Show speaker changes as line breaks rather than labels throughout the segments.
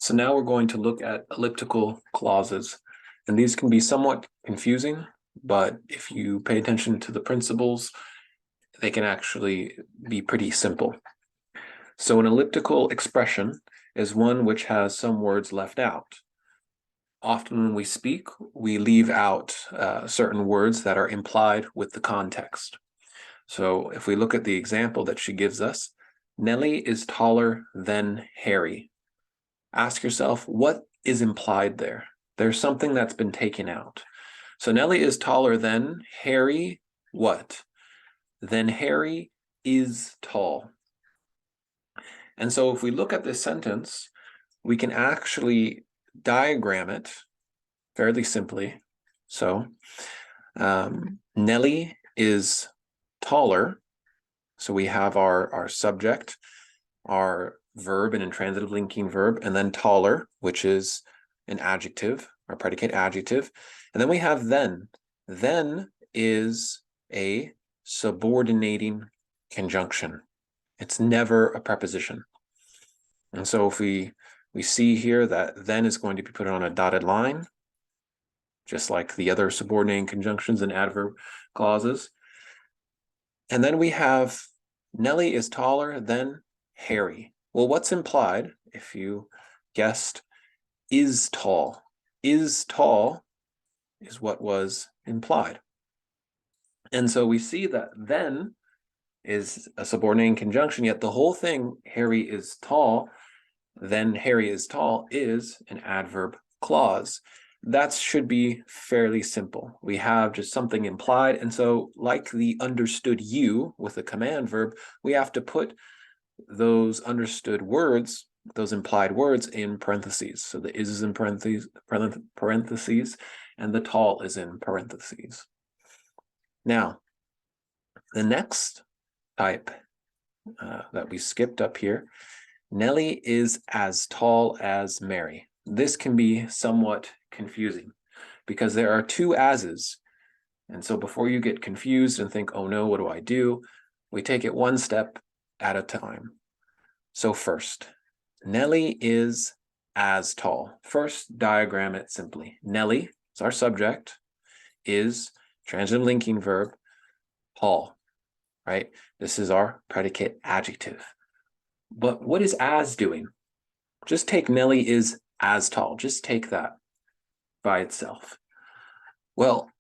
So now we're going to look at elliptical clauses, and these can be somewhat confusing, but if you pay attention to the principles, they can actually be pretty simple. So an elliptical expression is one which has some words left out. Often when we speak, we leave out certain words that are implied with the context. So if we look at the example that she gives us, Nellie is taller than Harry. Ask yourself, what is implied there? There's something that's been taken out. So Nellie is taller than Harry, what? Then Harry is tall. And so if we look at this sentence, we can actually diagram it fairly simply. So Nellie is taller. So we have our subject, our verb, an intransitive linking verb, and then taller, which is an adjective, or predicate adjective. And then we have then. Then is a subordinating conjunction. It's never a preposition. And so if we see here that then is going to be put on a dotted line, just like the other subordinating conjunctions and adverb clauses. And then we have Nellie is taller than Harry. Well, what's implied, if you guessed, is tall. Is tall is what was implied. And so we see that then is a subordinating conjunction, yet the whole thing, Harry is tall, then Harry is tall, is an adverb clause. That should be fairly simple. We have just something implied. And so like the understood you with a command verb, we have to put those understood words, those implied words in parentheses. So the is in parentheses, and the tall is in parentheses. Now, the next type that we skipped up here, Nellie is as tall as Mary. This can be somewhat confusing because there are two as's. And so before you get confused and think, oh no, what do I do? We take it one step at a time. So first, Nellie is as tall. First, diagram it simply. Nellie is our subject, is transitive linking verb, tall, right? This is our predicate adjective. But what is as doing? Just take Nellie is as tall. Just take that by itself. Well,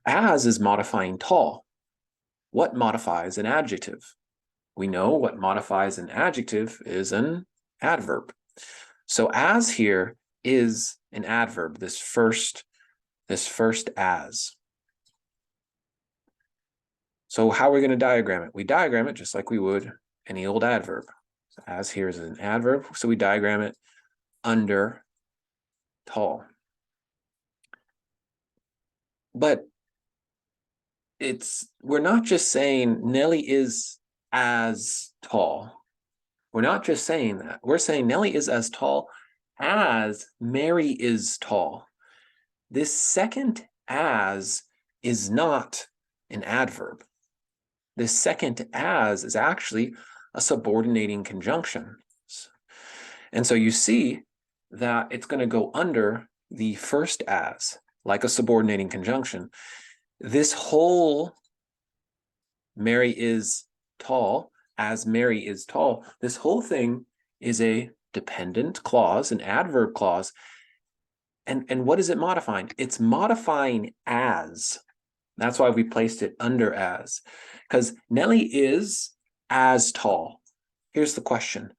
as is modifying tall. What modifies an adjective? We know what modifies an adjective is an adverb. So as here is an adverb, this first as. So how are we going to diagram it? We diagram it just like we would any old adverb. So as here is an adverb, so we diagram it under tall. But we're not just saying Nellie is as tall. We're not just saying that. We're saying Nellie is as tall as Mary is tall. This second as is not an adverb. This second as is actually a subordinating conjunction. And so you see that it's going to go under the first as, like a subordinating conjunction. This whole Mary is tall, as Mary is tall, this whole thing is a dependent clause, an adverb clause. And what is it modifying? It's modifying as. That's why we placed it under as, because Nellie is as tall. Here's the question.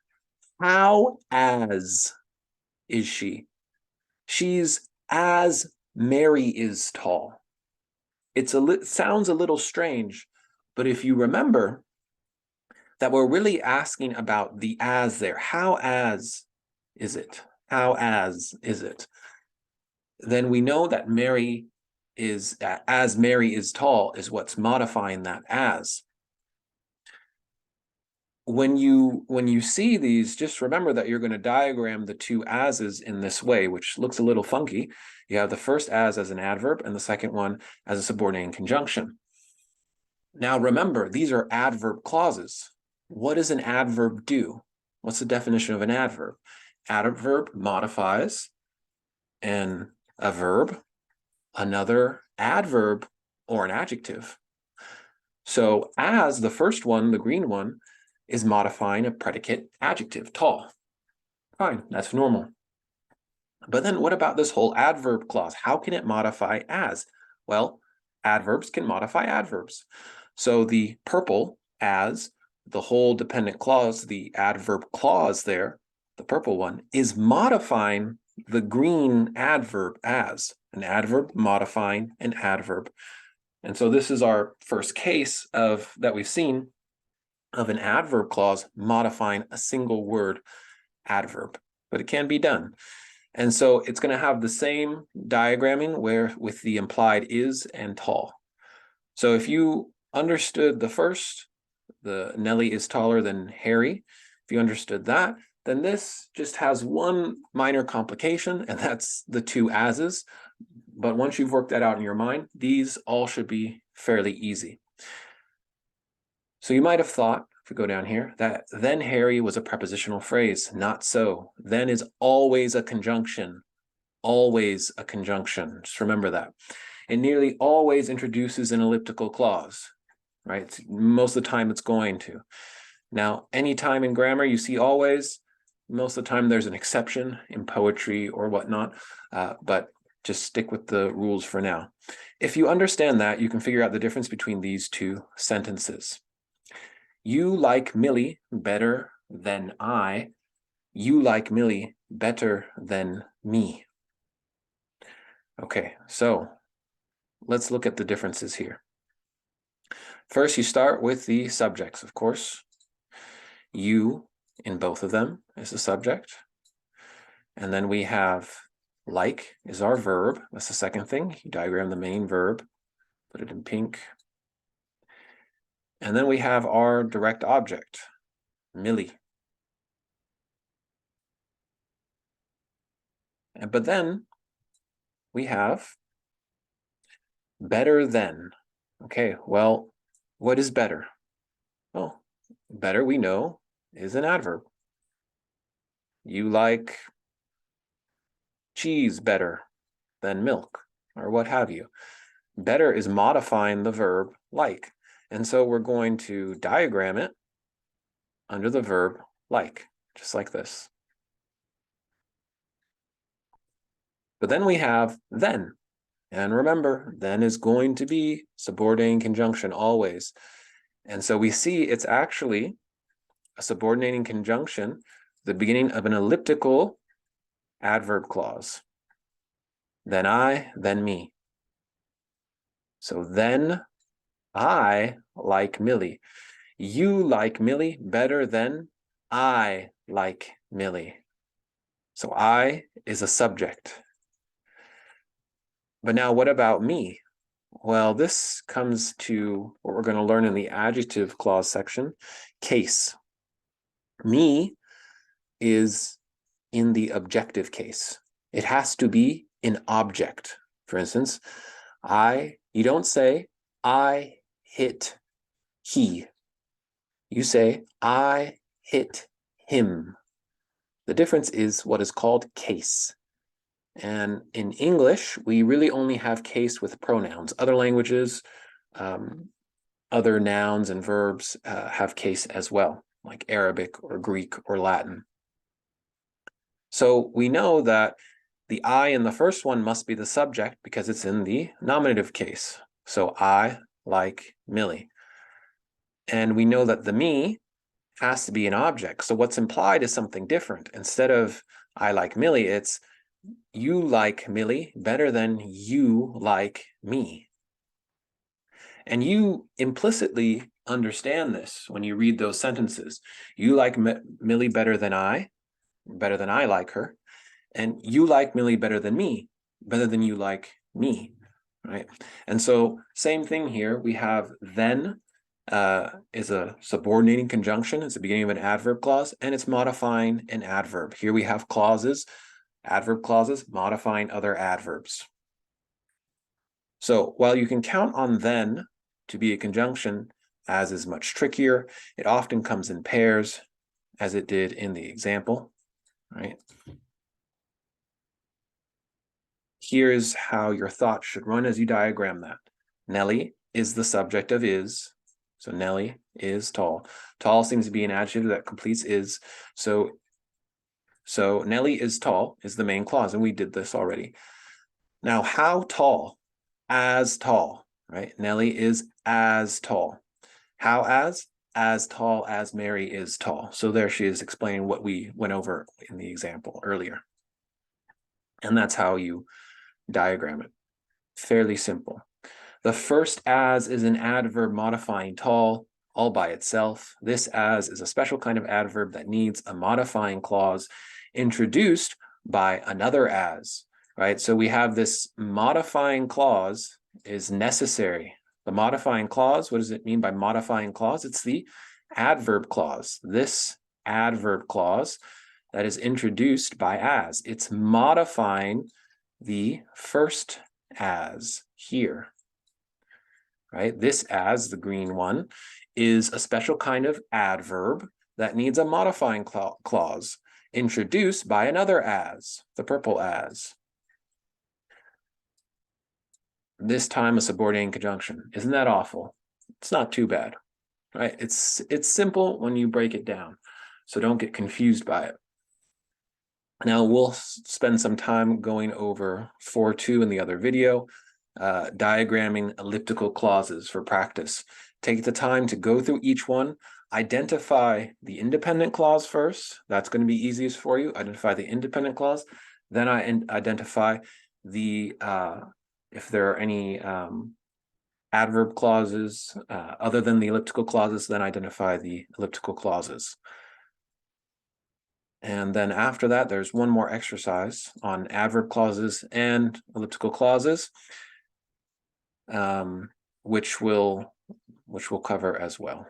How as is she? She's as Mary is tall. It sounds a little strange, but if you remember that we're really asking about the as there, how as is it? How as is it? Then we know that Mary is, as Mary is tall, is what's modifying that as. When you see these, just remember that you're going to diagram the two as's in this way, which looks a little funky. You have the first as an adverb and the second one as a subordinating conjunction. Now remember, these are adverb clauses. What does an adverb do? What's the definition of an adverb? adverb modifies a verb, another adverb, or an adjective. So as the first one, the green one, is modifying a predicate adjective, tall. Fine, that's normal. But then what about this whole adverb clause? How can it modify as? Well, adverbs can modify adverbs. So the purple as, the whole dependent clause, the adverb clause there, the purple one, is modifying the green adverb as, an adverb modifying an adverb. And so this is our first case of that we've seen of an adverb clause modifying a single word adverb, but it can be done. And so it's going to have the same diagramming where with the implied is and tall. So if you understood the first, the Nellie is taller than Harry, if you understood that, then this just has one minor complication, and that's the two as's. But once you've worked that out in your mind, these all should be fairly easy. So you might have thought, if we go down here, that then Harry was a prepositional phrase. Not so. Then is always a conjunction. Always a conjunction. Just remember that. It nearly always introduces an elliptical clause, right? Most of the time it's going to. Now, anytime in grammar you see always, most of the time there's an exception in poetry or whatnot, but just stick with the rules for now. If you understand that, you can figure out the difference between these two sentences. You like Millie better than I. You like Millie better than me. Okay, so let's look at the differences here. First, you start with the subjects, of course. You in both of them is the subject. And then we have like is our verb. That's the second thing. You diagram the main verb, put it in pink. And then we have our direct object, Millie. But then we have better than. Okay, well, what is better? Well, better we know is an adverb. You like cheese better than milk, or what have you. Better is modifying the verb like. And so we're going to diagram it under the verb like, just like this. But then we have then. And remember, then is going to be subordinating conjunction always. And so we see it's actually a subordinating conjunction, the beginning of an elliptical adverb clause. Then I, then me. So then I like Millie. You like Millie better than I like Millie. So I is a subject. But now what about me? Well, this comes to what we're going to learn in the adjective clause section, case. Me is in the objective case. It has to be an object. For instance, you don't say, I hit he. You say, I hit him. The difference is what is called case. And in English, we really only have case with pronouns. Other languages, other nouns and verbs have case as well, like Arabic or Greek or Latin. So we know that the I in the first one must be the subject because it's in the nominative case. So I like Millie. And we know that the me has to be an object. So what's implied is something different. Instead of I like Millie, it's you like Millie better than you like me. And you implicitly understand this when you read those sentences. You like Millie better than I like her. And you like Millie better than you like me, right? And so same thing here. We have then is a subordinating conjunction. It's the beginning of an adverb clause, and it's modifying an adverb. Here we have clauses, adverb clauses modifying other adverbs. So while you can count on then to be a conjunction, as is much trickier, it often comes in pairs, as it did in the example. right? Here's how your thought should run as you diagram that. Nellie is the subject of is. So Nellie is tall. Tall seems to be an adjective that completes is. So Nellie is tall is the main clause, and we did this already. Now, how tall? As tall, right? Nellie is as tall. How as? As tall as Mary is tall. So there she is explaining what we went over in the example earlier. And that's how you diagram it. Fairly simple. The first as is an adverb modifying tall all by itself. This as is a special kind of adverb that needs a modifying clause introduced by another as, right? So we have this modifying clause is necessary. The modifying clause, what does it mean by modifying clause? It's the adverb clause. This adverb clause that is introduced by as. It's modifying the first as here, right? This as, the green one, is a special kind of adverb that needs a modifying clause introduced by another as, the purple as. This time a subordinating conjunction. Isn't that awful? It's not too bad, right? It's simple when you break it down, so don't get confused by it. Now we'll spend some time going over 4.2 in the other video, diagramming elliptical clauses for practice. Take the time to go through each one, identify the independent clause first. That's going to be easiest for you. Identify the independent clause. Then I identify the, if there are any adverb clauses other than the elliptical clauses, then identify the elliptical clauses. And then after that, there's one more exercise on adverb clauses and elliptical clauses, which we'll cover as well.